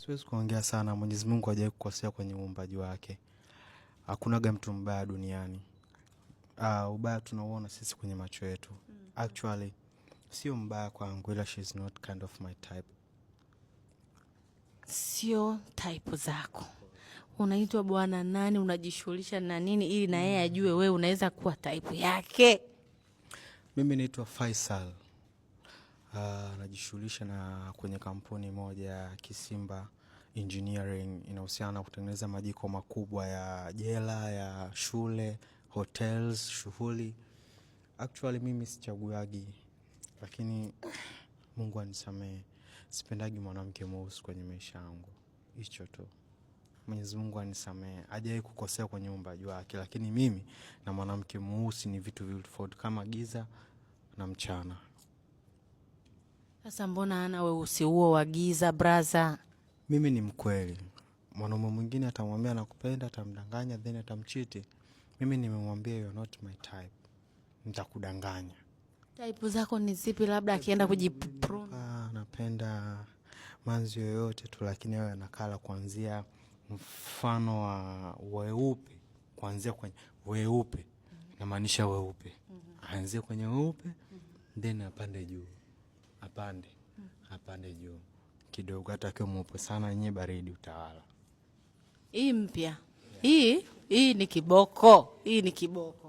Siwezi kuongea sana. Mwenyezi Mungu hajawahi kukosea kwenye uumbaji wake. Hakunaga mtu mbaya duniani. Ubaya tunauona sisi kwenye macho yetu. Actually, sio mbaya kwangu, ila she is not kind of my type. Sio type zako. Unaitwa bwana nani, unajishughulisha na nini ili na yeye ajue wewe unaweza kuwa type yake? Mimi naitwa Faisal. Najishughulisha na kwenye kampuni moja ya Kisimba Engineering, inahusiana na kutengeneza majiko makubwa ya jela, ya shule, hotels, shughuli. Actually mimi sichaguagi, lakini Mungu anisamehe. Sipendagi mwanamke mweusi kwenye maisha yangu. Hicho tu. Mwenyezi Mungu anisamehe. Hajawahi kukosea kwenye uumbaji wake, lakini mimi na mwanamke mweusi ni vitu viwili tofauti, kama giza na mchana. Sasa mbona ana weusi huo wa giza brother? Mimi ni mkweli. Mwanaume mwingine atamwambia nakupenda, atamdanganya, then atamchiti. Mimi nimemwambia you are not my type. Nitakudanganya. Type zako ni zipi, labda akienda kujiprune? Napenda manzi yoyote tu, lakini awe anakala kuanzia mfano wa weupe, kuanzia kwenye weupe. Namaanisha weupe. Aanzie kwenye weupe, then apande juu. Apande juu kidogo, hata kama mweupe sana yenyewe baridi utawala. Hii mpya. Hii ni kiboko. Hii ni kiboko.